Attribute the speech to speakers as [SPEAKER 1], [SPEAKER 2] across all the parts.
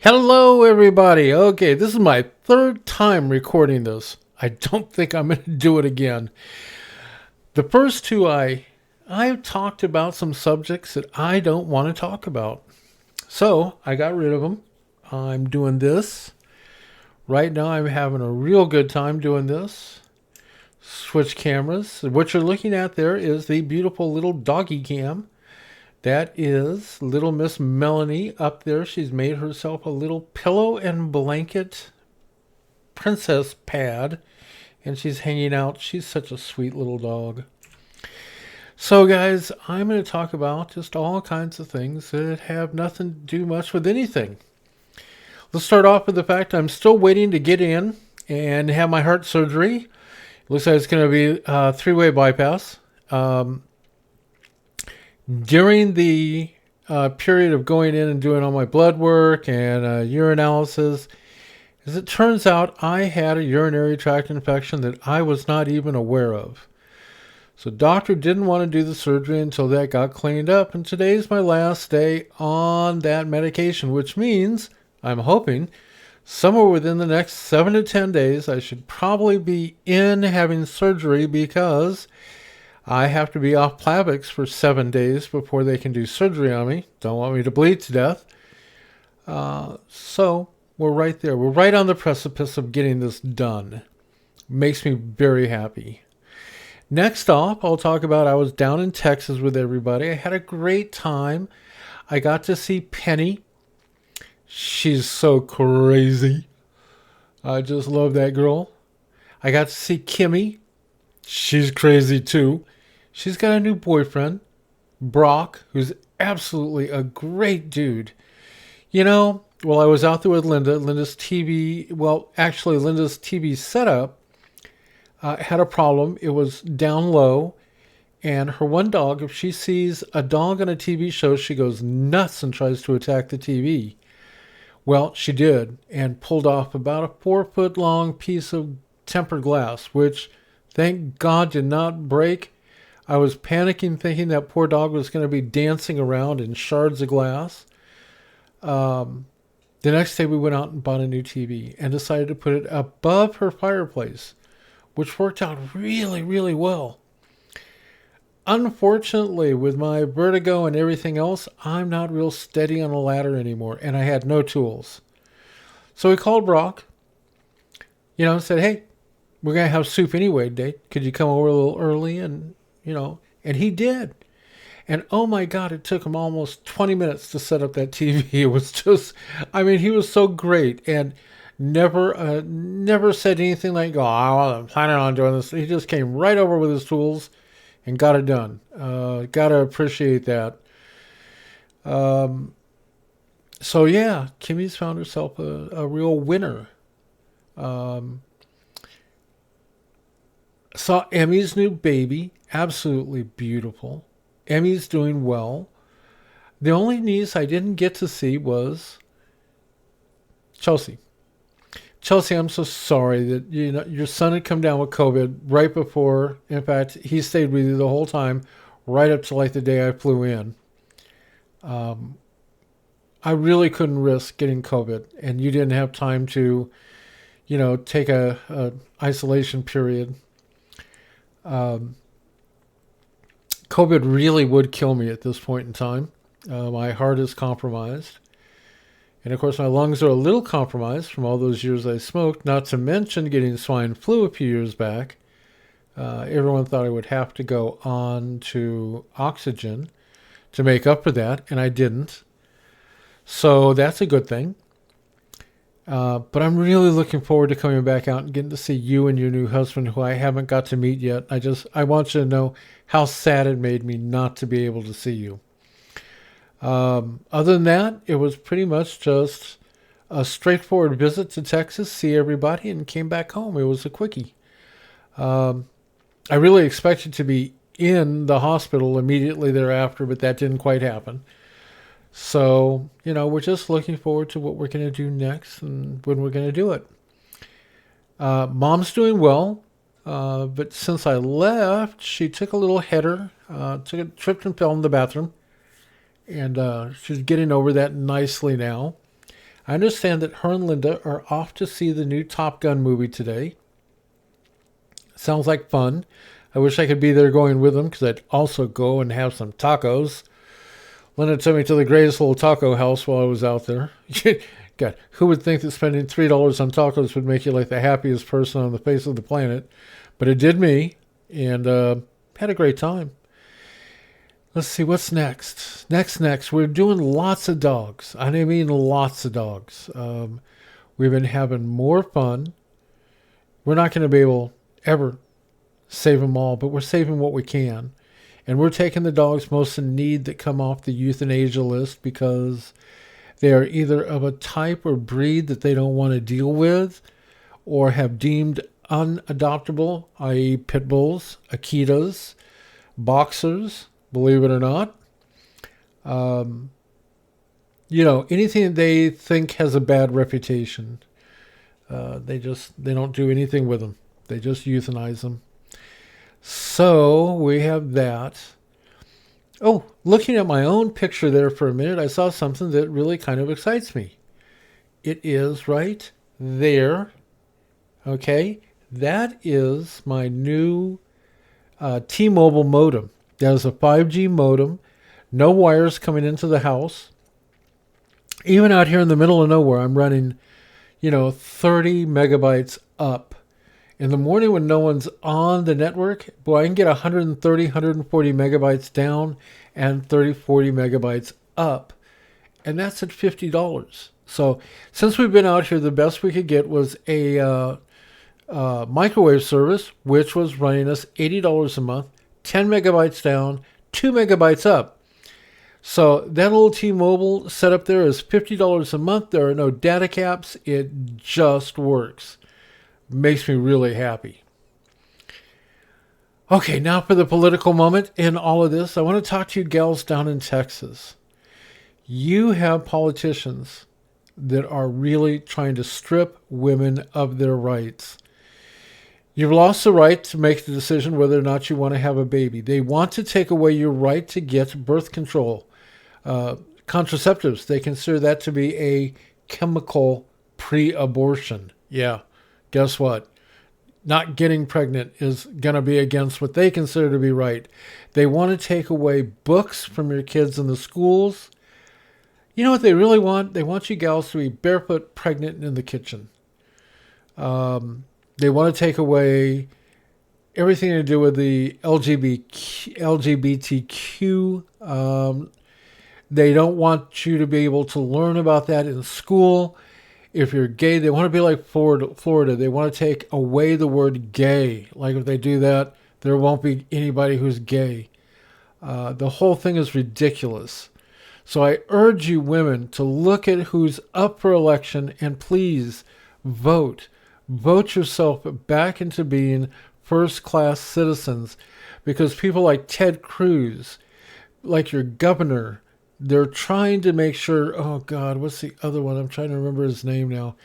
[SPEAKER 1] Hello, everybody. Okay, this is my third time recording this. I don't think I'm going to do it again. The first two, I've talked about some subjects that I don't want to talk about. So I got rid of them. I'm doing this. Right now, I'm having a real good time doing this. Switch cameras. What you're looking at there is the beautiful little doggy cam. That is little Miss Melanie up there. She's made herself a little pillow and blanket princess pad, and she's hanging out. She's such a sweet little dog. So, guys, I'm going to talk about just all kinds of things that have nothing to do much with anything. Let's start off with the fact I'm still waiting to get in and have my heart surgery. Looks like it's going to be a three-way bypass. During the period of going in and doing all my blood work and urinalysis, as it turns out, I had a urinary tract infection that I was not even aware of. So doctor didn't want to do the surgery until that got cleaned up, and today's my last day on that medication, which means, I'm hoping, somewhere within the next 7 to 10 days, I should probably be in having surgery because I have to be off Plavix for 7 days before they can do surgery on me. Don't want me to bleed to death. So we're right there. We're right on the precipice of getting this done. Makes me very happy. Next off, I'll talk about I was down in Texas with everybody. I had a great time. I got to see Penny. She's so crazy. I just love that girl. I got to see Kimmy. She's crazy too. She's got a new boyfriend, Brock, who's absolutely a great dude. You know, while I was out there with Linda's TV, Linda's TV setup had a problem. It was down low, and her one dog, if she sees a dog on a TV show, she goes nuts and tries to attack the TV. Well, she did, and pulled off about a 4-foot long piece of tempered glass, which, thank God, did not break. I was panicking, thinking that poor dog was going to be dancing around in shards of glass. The next day we went out and bought a new TV and decided to put it above her fireplace, which worked out really, really well. Unfortunately, with my vertigo and everything else, I'm not real steady on a ladder anymore, and I had no tools. So we called Brock, and said, hey, we're going to have soup anyway today. Could you come over a little early? And he did. And oh my God, it took him almost 20 minutes to set up that TV. It was just, he was so great and never said anything like, oh, I'm planning on doing this. He just came right over with his tools and got it done. Got to appreciate that. So yeah, Kimmy's found herself a real winner. Saw Emmy's new baby. Absolutely beautiful. Emmy's doing well. The only niece I didn't get to see was Chelsea. Chelsea, I'm so sorry that your son had come down with COVID right before. In fact, he stayed with you the whole time, right up to like the day I flew in. I really couldn't risk getting COVID, and you didn't have time to, take a isolation period. COVID really would kill me at this point in time. My heart is compromised. And of course, my lungs are a little compromised from all those years I smoked, not to mention getting swine flu a few years back. Everyone thought I would have to go on to oxygen to make up for that, and I didn't. So that's a good thing. But I'm really looking forward to coming back out and getting to see you and your new husband, who I haven't got to meet yet. I want you to know how sad it made me not to be able to see you. Other than that, it was pretty much just a straightforward visit to Texas, see everybody, and came back home. It was a quickie. I really expected to be in the hospital immediately thereafter, but that didn't quite happen. So, we're just looking forward to what we're going to do next and when we're going to do it. Mom's doing well, but since I left, she took a little header, tripped and fell in the bathroom, and she's getting over that nicely now. I understand that her and Linda are off to see the new Top Gun movie today. Sounds like fun. I wish I could be there going with them because I'd also go and have some tacos. Linda took me to the greatest little taco house while I was out there. God, who would think that spending $3 on tacos would make you like the happiest person on the face of the planet? But it did me, and had a great time. Let's see, what's next? Next. We're doing lots of dogs. I mean lots of dogs. We've been having more fun. We're not going to be able ever save them all, but we're saving what we can. And we're taking the dogs most in need that come off the euthanasia list because they are either of a type or breed that they don't want to deal with or have deemed unadoptable, i.e. pit bulls, Akitas, boxers, believe it or not. Anything they think has a bad reputation. They don't do anything with them. They just euthanize them. So we have that. Oh, looking at my own picture there for a minute, I saw something that really kind of excites me. It is right there. Okay, that is my new T-Mobile modem. That is a 5G modem. No wires coming into the house. Even out here in the middle of nowhere, I'm running, 30 megabytes up. In the morning when no one's on the network, boy, I can get 130, 140 megabytes down and 30, 40 megabytes up. And that's at $50. So since we've been out here, the best we could get was a microwave service, which was running us $80 a month, 10 megabytes down, 2 megabytes up. So that little T-Mobile setup there is $50 a month. There are no data caps. It just works. Makes me really happy. Okay, now for the political moment in all of this. I want to talk to you gals down in Texas. You have politicians that are really trying to strip women of their rights. You've lost the right to make the decision whether or not you want to have a baby. They want to take away your right to get birth control. Contraceptives, they consider that to be a chemical pre-abortion. Yeah. Guess what? Not getting pregnant is going to be against what they consider to be right. They want to take away books from your kids in the schools. You know what they really want? They want you gals to be barefoot pregnant in the kitchen. They want to take away everything to do with the LGBTQ. They don't want you to be able to learn about that in school. If you're gay, they want to be like Florida. They want to take away the word gay. Like if they do that, there won't be anybody who's gay. The whole thing is ridiculous. So I urge you women to look at who's up for election and please vote. Vote yourself back into being first-class citizens because people like Ted Cruz, like your governor, they're trying to make sure, oh God, what's the other one? I'm trying to remember his name now.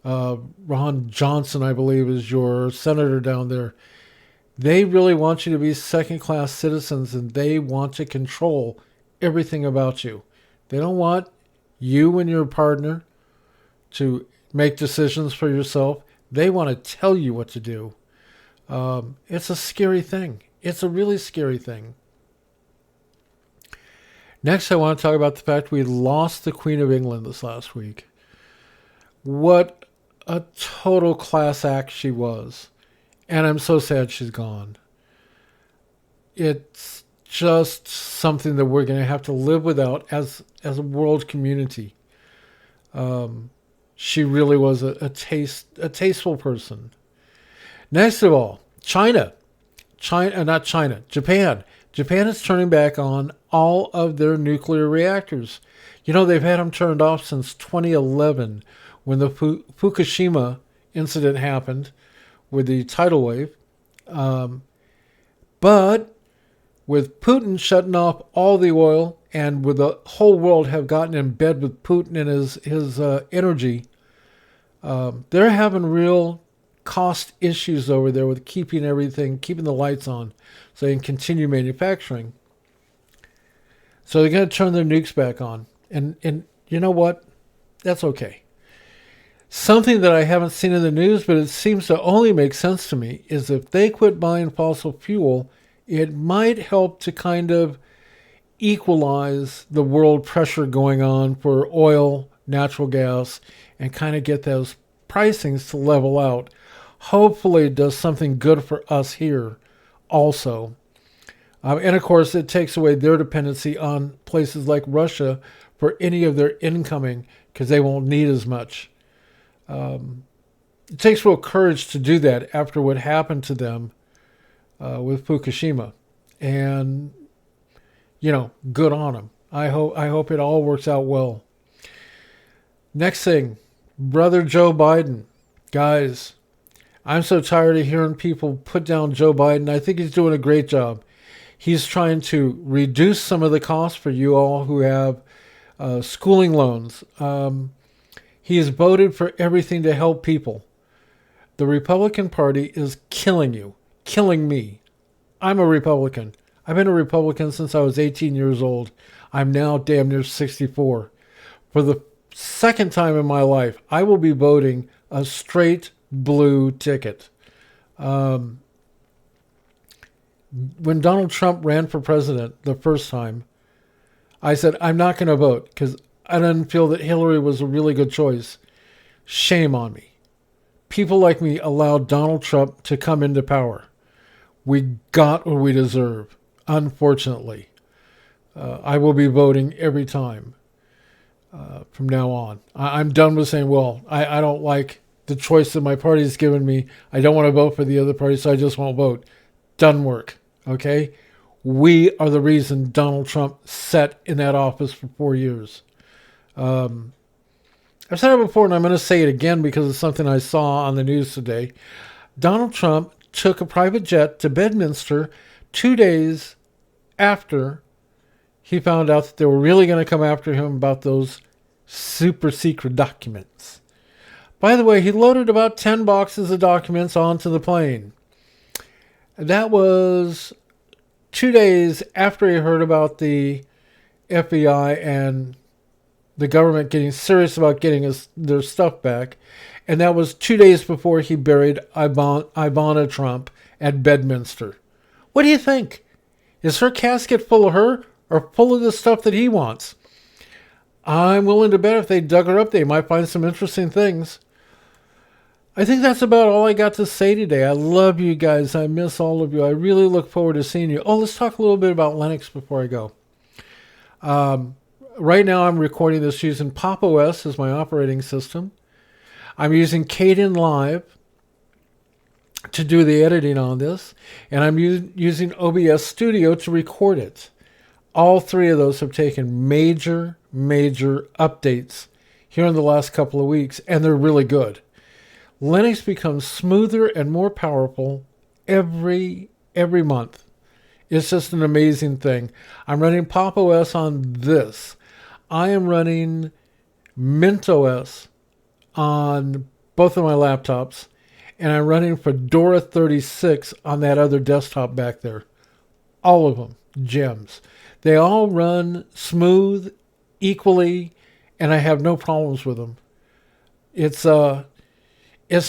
[SPEAKER 1] Ron Johnson, I believe, is your senator down there. They really want you to be second-class citizens and they want to control everything about you. They don't want you and your partner to make decisions for yourself. They want to tell you what to do. It's a scary thing. It's a really scary thing. Next, I want to talk about the fact we lost the Queen of England this last week. What a total class act she was. And I'm so sad she's gone. It's just something that we're going to have to live without as a world community. She really was a tasteful person. Next of all, Japan. Japan is turning back on all of their nuclear reactors. They've had them turned off since 2011 when the Fukushima incident happened with the tidal wave. But with Putin shutting off all the oil and with the whole world have gotten in bed with Putin and his energy, they're having real cost issues over there with keeping the lights on so they can continue manufacturing. So they're going to turn their nukes back on. And you know what? That's okay. Something that I haven't seen in the news, but it seems to only make sense to me, is if they quit buying fossil fuel, it might help to kind of equalize the world pressure going on for oil, natural gas, and kind of get those pricings to level out. Hopefully, it does something good for us here also. And of course, it takes away their dependency on places like Russia for any of their incoming because they won't need as much. It takes real courage to do that after what happened to them with Fukushima. And, good on them. I hope it all works out well. Next thing, brother Joe Biden. Guys, I'm so tired of hearing people put down Joe Biden. I think he's doing a great job. He's trying to reduce some of the costs for you all who have schooling loans. He has voted for everything to help people. The Republican Party is killing you, killing me. I'm a Republican. I've been a Republican since I was 18 years old. I'm now damn near 64. For the second time in my life, I will be voting a straight blue ticket. When Donald Trump ran for president the first time, I said, I'm not going to vote because I didn't feel that Hillary was a really good choice. Shame on me. People like me allowed Donald Trump to come into power. We got what we deserve, unfortunately. I will be voting every time from now on. I'm done with saying, well, I don't like the choice that my party's given me. I don't want to vote for the other party, so I just won't vote. Done work, okay? We are the reason Donald Trump sat in that office for 4 years. I've said it before, and I'm going to say it again because it's something I saw on the news today. Donald Trump took a private jet to Bedminster 2 days after he found out that they were really going to come after him about those super secret documents. By the way, he loaded about 10 boxes of documents onto the plane. That was 2 days after he heard about the FBI and the government getting serious about getting their stuff back. And that was 2 days before he buried Ivana Trump at Bedminster. What do you think? Is her casket full of her or full of the stuff that he wants? I'm willing to bet if they dug her up, they might find some interesting things. I think that's about all I got to say today. I love you guys. I miss all of you. I really look forward to seeing you. Oh, let's talk a little bit about Linux before I go. Right now I'm recording this using Pop! OS as my operating system. I'm using Kdenlive to do the editing on this. And I'm using OBS Studio to record it. All three of those have taken major updates here in the last couple of weeks. And they're really good. Linux becomes smoother and more powerful every month. It's just an amazing thing. I'm running Pop! OS on this. I am running Mint OS on both of my laptops, and I'm running Fedora 36 on that other desktop back there. All of them, gems. They all run smooth, equally, and I have no problems with them. It's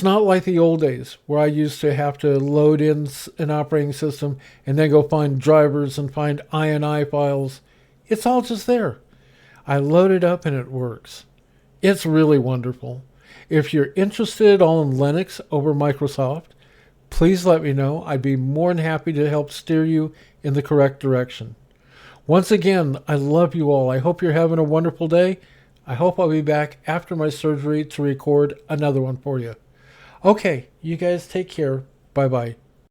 [SPEAKER 1] not like the old days where I used to have to load in an operating system and then go find drivers and find INI files. It's all just there. I load it up and it works. It's really wonderful. If you're interested at all in Linux over Microsoft, please let me know. I'd be more than happy to help steer you in the correct direction. Once again, I love you all. I hope you're having a wonderful day. I hope I'll be back after my surgery to record another one for you. Okay, you guys take care. Bye-bye.